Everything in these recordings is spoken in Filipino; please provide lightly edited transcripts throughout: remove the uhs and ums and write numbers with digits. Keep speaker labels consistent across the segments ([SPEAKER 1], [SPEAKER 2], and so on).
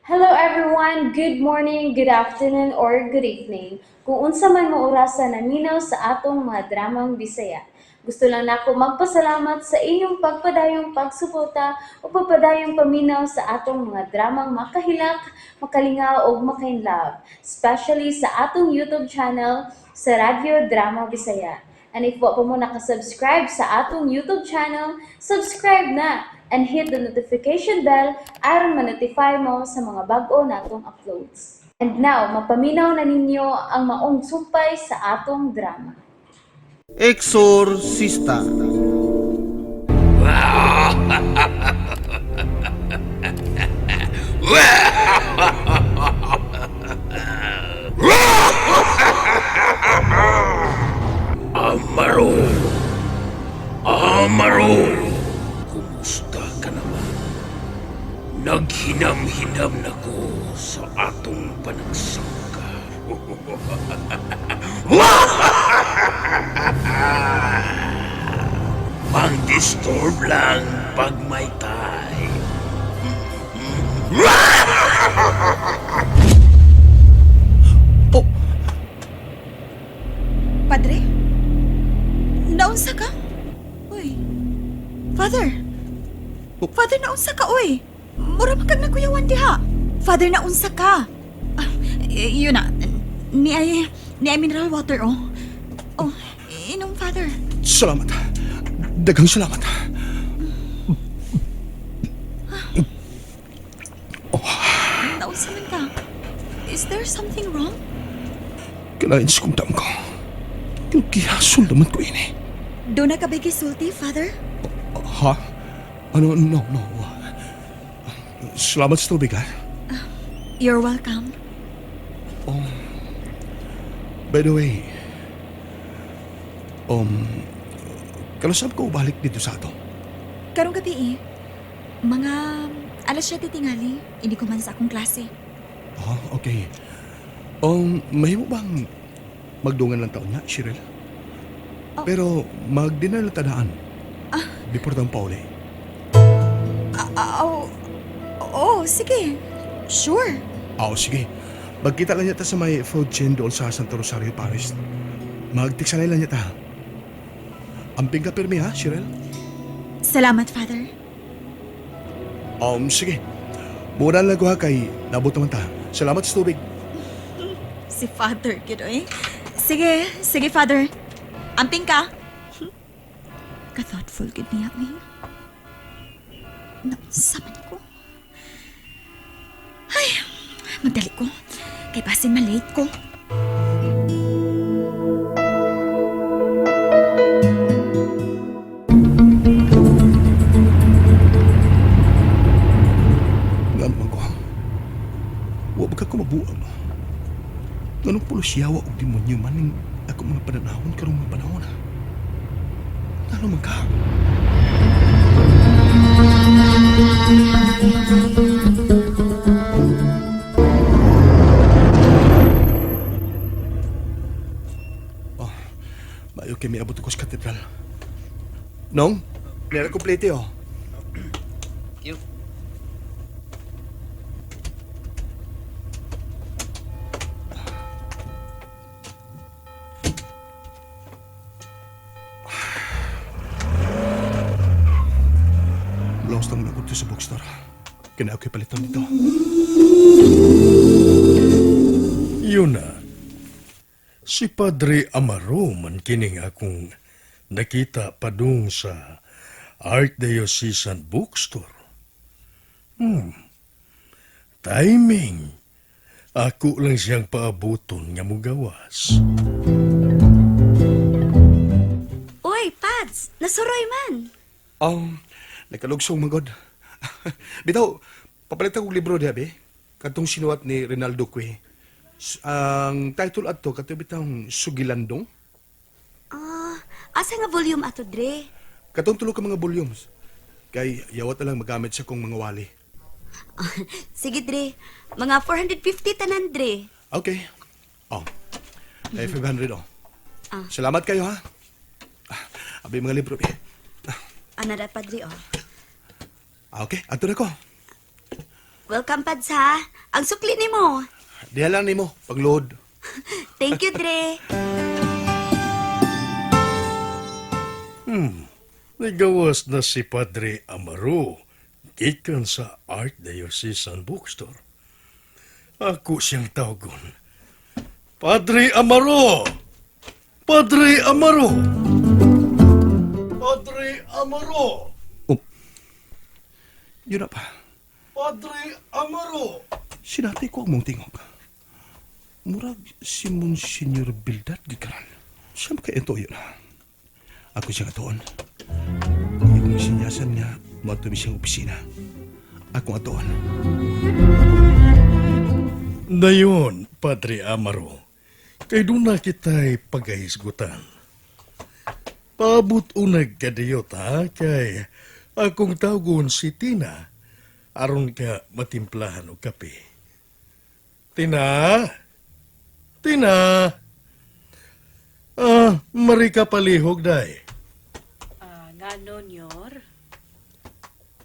[SPEAKER 1] Hello everyone, good morning, good afternoon, or good evening. Kung unsa man mo orasan naminaw sa atong mga dramang Bisaya. Gusto lang nako magpasalamat sa inyong pagpadayong pagsuporta o pagpadayong paminaw sa atong mga dramang makahilak, makalingaw o makainlove, especially sa atong YouTube channel sa Radyo Drama Bisaya. And if wa pa mo nakasubscribe sa atong YouTube channel, subscribe na and hit the notification bell aron ma-notify mo sa mga bag-o natong uploads. And now, mapaminaw na ninyo ang maong sumpay sa atong drama.
[SPEAKER 2] Exorcista.
[SPEAKER 3] Amaro! Amaro! Kumusta ka naman? Naghinam-hinam na ko sa atong panagsangka. Pang-disturb lang pag may time.
[SPEAKER 2] Oh,
[SPEAKER 4] Padre? Naunsa ka? Uy. Father.
[SPEAKER 2] Oh.
[SPEAKER 4] Father, naunsa ka, uy. Mura magkag nakuyawan diha. Father, naunsa ka. Yun na. Ni ay mineral water, oh. Oh, inom, Father.
[SPEAKER 2] salamat. Daghang salamat.
[SPEAKER 4] Naunsa man ka. Is there something wrong?
[SPEAKER 2] Kailangan sa kong ko. Kinukihasol naman ko ini.
[SPEAKER 4] Doon na ka ba gisulti, Father?
[SPEAKER 2] Ha? Ano? No. Salamat sa tubig, ha?
[SPEAKER 4] You're welcome.
[SPEAKER 2] By the way, kalasab ko balik dito sa ato.
[SPEAKER 4] Karong gabi mga alas 7 tingali, hindi ko man sa akong klase.
[SPEAKER 2] Okay. Mahimo bang magdungan lang taon niya, Cheryl? Pero mag-dinner lang tadaan. Before tang pauli.
[SPEAKER 4] Sige. Sure.
[SPEAKER 2] Sige. Magkita lang niya ta sa may food chain doon sa Santo Rosario, Paris. Magtiksalay lang niya ta. Amping ka pirmi, ha, Cheryl?
[SPEAKER 4] Salamat, Father.
[SPEAKER 2] Sige. Muna lang ko, ha, kay nabot naman ta. Salamat sa tubig.
[SPEAKER 4] Si Father, kiddo Sige, Father. Amping ka. Ka-thoughtful, gid niya, Naunsaman ko. Ay, magdali ko. Kay basin malate ko.
[SPEAKER 2] Nga naman ko, huwag ka ko mabuang. Ganong pulusyawa o demonyo man ng ako mga pananahon karong mga panahon, ha? Nga naman ka. Mayo kay may abot ko sa katedral. Nong, nila komplete, oh.
[SPEAKER 3] Yung
[SPEAKER 2] Lost ang nagot sa bookstore. Kinaw ko'y palitan dito.
[SPEAKER 3] Yun na. Si Padre Amaro man kining akong nakita padung sa Archdiocesan Bookstore. Timing. Ako lang siyang paabuton nga mugawas.
[SPEAKER 4] Uy, Pads! Nasuroy man!
[SPEAKER 2] Nakalugsong magod. Bitaw, papalitan kong libro diya, be. Katong sinuwat ni Rinaldo Cue. Ang title ato, kato bitang Sugilandong.
[SPEAKER 4] Asa nga volume ato, Dre?
[SPEAKER 2] Katong tulo ka mga volumes. Kay yawat na lang magamit sa kong mga wali.
[SPEAKER 4] Sige, Dre. Mga 450 tanan, Dre.
[SPEAKER 2] Okay. 500, Salamat kayo, ha? Abi mga libro, be.
[SPEAKER 4] Ana da, Padre,
[SPEAKER 2] Okay, ato na ko.
[SPEAKER 5] Welcome, Pads, ha? Ang sukli ni mo.
[SPEAKER 2] Diha lang nimo pagload.
[SPEAKER 5] Thank you, Dre.
[SPEAKER 3] Nagawas na si Padre Amaro gikan sa Archdiocesan Bookstore. Ako siyang tawagon. Padre Amaro! Padre Amaro! Padre Amaro!
[SPEAKER 2] Yun na pa.
[SPEAKER 3] Padre Amaro!
[SPEAKER 2] Sinatay ko ang mong tingog. Murag si Monsignor Bildad gikaran. Siyam ka ito yun. Ako siyang atoon. Yung sinyasan niya, matuloy siyang opisina. Ako atoon.
[SPEAKER 3] Dayon, Padre Amaro, kay doon na kita'y pagkahisgutan. Paabot unag kadiyot ha, kay akong tawagon si Tina, aron ka matimplahan o kape. Tina? Tina? Mari ka palihog, day.
[SPEAKER 6] Nga nun, Yor?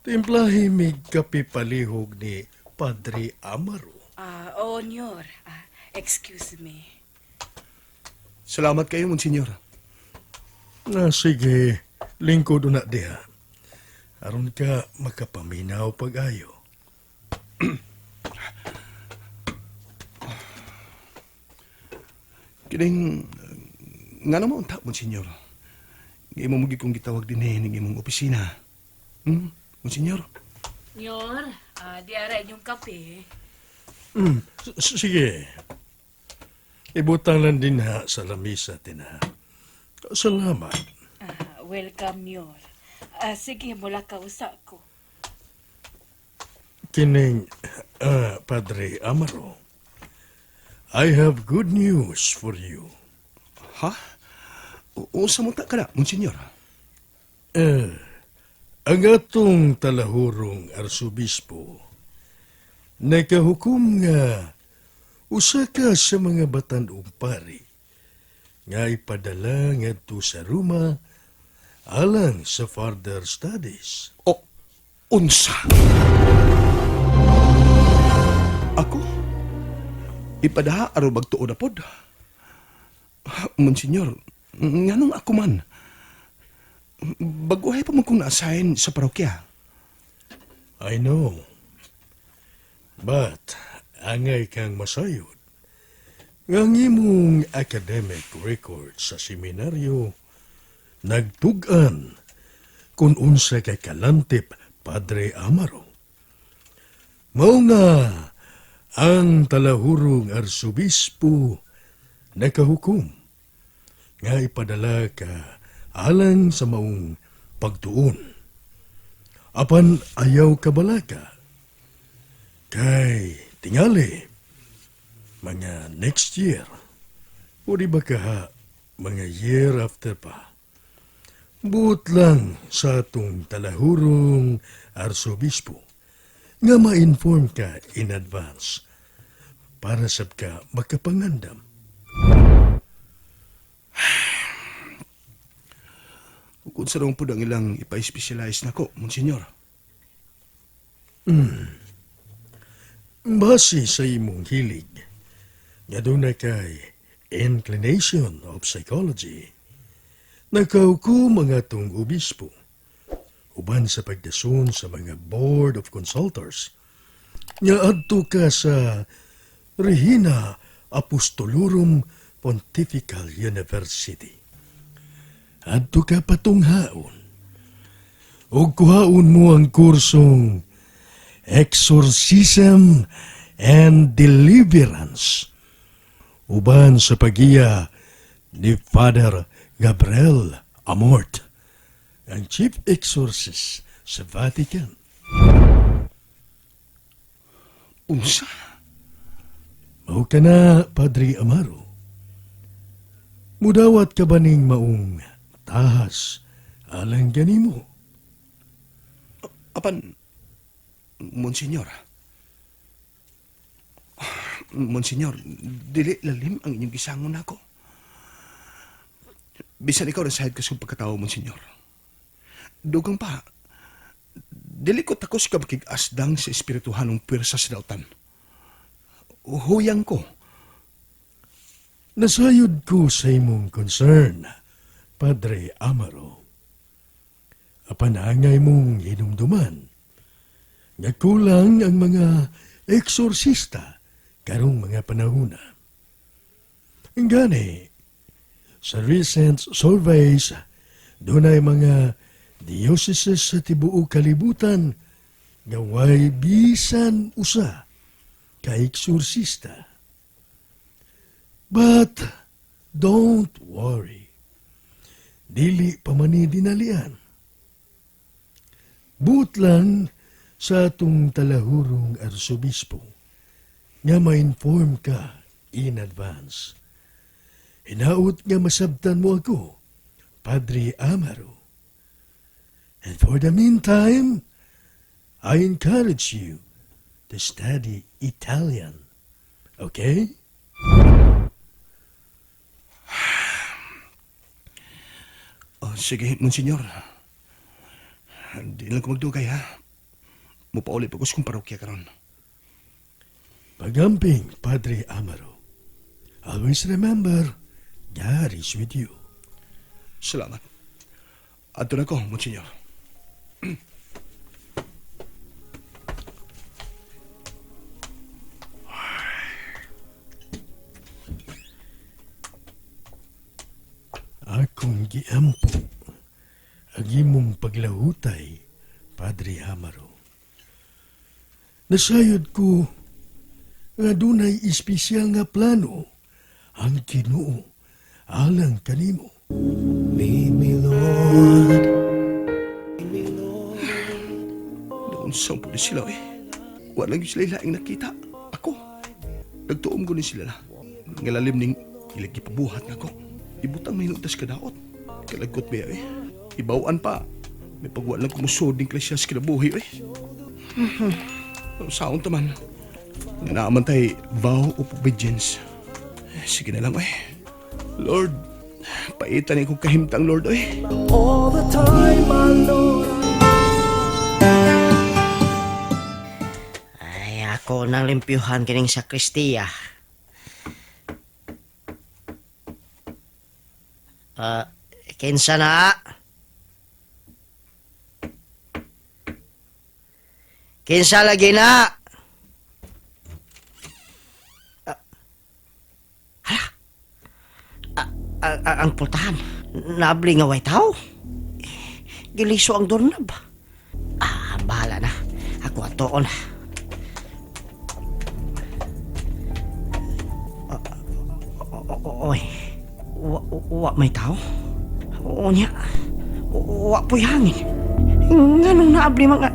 [SPEAKER 3] Timplahimig kape palihog ni Padre Amaro.
[SPEAKER 6] Oo, Yor. Excuse me.
[SPEAKER 2] Salamat kayo, Monsignor.
[SPEAKER 3] Sige, lingkod na diha. Aron ka makapaminaw pag-ayo.
[SPEAKER 2] Kining, nga naman unta, Monsignor. Ngayon mo mugi kong gitawag din ng imong opisina. Monsignor?
[SPEAKER 6] Yor, di ara inyong kape.
[SPEAKER 3] Sige. Ibutang lang din ha sa lamisa, Tina. Salamat.
[SPEAKER 6] Welcome, Yor. Sige, mula ka usa ko.
[SPEAKER 3] Kining, Padre Amaro, I have good news for you.
[SPEAKER 2] Ha? Unsa mo ta ka na, Monsignor?
[SPEAKER 3] Ang atong talahurong arsobispo, nakahukom nga usa ka sa mga batan-ong pari nga ipadala ngadto sa Roma alang sa further studies.
[SPEAKER 2] O, unsa? Ako? Ipadaha aro bagtuon na pod. Monsignor, nganong ako man? Baguhay pa man kong na-assign sa parokya.
[SPEAKER 3] I know. But, angay kang masayod. Nga imong academic record sa seminaryo, nagtugan kung unsa kay kalantip Padre Amaro. Mao nga ang talahurong arsobispo nakahukom nga ipadala ka alang sa maong pagtuon. Apan ayaw kabalaka. Kay tingali, mga next year, o di ba ka mga year after pa, buot lang sa atong talahurong arsobispo nga ma-inform ka in advance para sab ka magkapangandam.
[SPEAKER 2] Kung sa po ang ilang ipa-specialize na ko, Monsignor.
[SPEAKER 3] Base sa imong hilig, nga doon na kay inclination of psychology, nakaukom mga tong obispo, uban sa pagdason sa mga board of consultors, nga adto ka sa Regina Apostolorum Pontifical University. Adto ka patunghaon, o kuhaon mo ang kursong Exorcism and Deliverance, uban sa pagiya ni Father Gabriel Amort, ang Chief Exorcist sa Vatican.
[SPEAKER 2] Unsa?
[SPEAKER 3] Mao ka na, Padre Amaro. Mudawat ka ba ning maong tahas alang ganimo?
[SPEAKER 2] Apan, Monsignor. Monsignor, dili lalim ang inyong gisangon ako. Bisan ikaw nasahid ka sa pagkatao, Monsignor. Dugang pa, Dili ko takos ka makig-asdang sa espirituhan ng pwersa sa dautan. Huyang ko.
[SPEAKER 3] Nasayod ko sa imong concern, Padre Amaro. Apanangay mong hinumduman. Nga kulang ang mga eksorsista karong mga panahuna. Gani, sa recent surveys, doon ay mga dioceses sa tibuok kalibutan nga way bisan usa ka eksorsista. But don't worry. Dili pa man ni dinalian. Buot lang sa atong talahurong arsobispo nga ma-inform ka in advance. Hinaut nga masabtan mo ako, Padre Amaro. And for the meantime, I encourage you to study Italian. Okay?
[SPEAKER 2] Sige, Monsignor. Di lang ko magdugay, ha? Mupauli pa ko sa kong parokya karon.
[SPEAKER 3] Pagamping, Padre Amaro. Always remember, God is with you.
[SPEAKER 2] Salamat. Adto na ko, Monsignor.
[SPEAKER 3] Akong giampo ang imong paglahutay, Padre Amaro. Nasayod ko nga dunay espesyal nga plano ang Ginoo alang kanimo.
[SPEAKER 2] Noon saan po ni sila, eh. Walang sila ilaing nakita. Ako. Nagtuom ko ni sila na. Ngalalim ning ilagi pabuhat nga ko. Ibutang may nutas kadaot. Kalagot ba, eh. Ibawaan pa. May pagwa lang kumusod ng klasyas kinabuhi, eh. Saon taman. Nga naaman tayo vow of obedience. Sige na lang, eh. Lord, paitan kong kahimtang, Lord, eh.
[SPEAKER 7] All the time, my Lord.
[SPEAKER 8] Ay, ako nang limpyuhan kining sakristiya. Kinsa na? Kinsa lagi na? Ang pultahan. Nabli nga way tao. Giliso ang doorknob. Bahala na. Ako atoon. Oy. Wa may tao? Oo niya. Wa po'y hangin. Nganong naabli mga...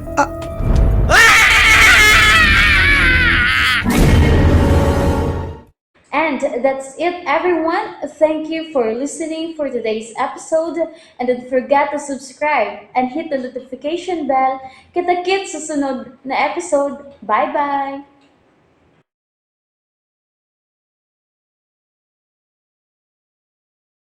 [SPEAKER 1] And that's it, everyone. Thank you for listening for today's episode. And don't forget to subscribe and hit the notification bell. Kita-kits sa sunod na episode. Bye-bye!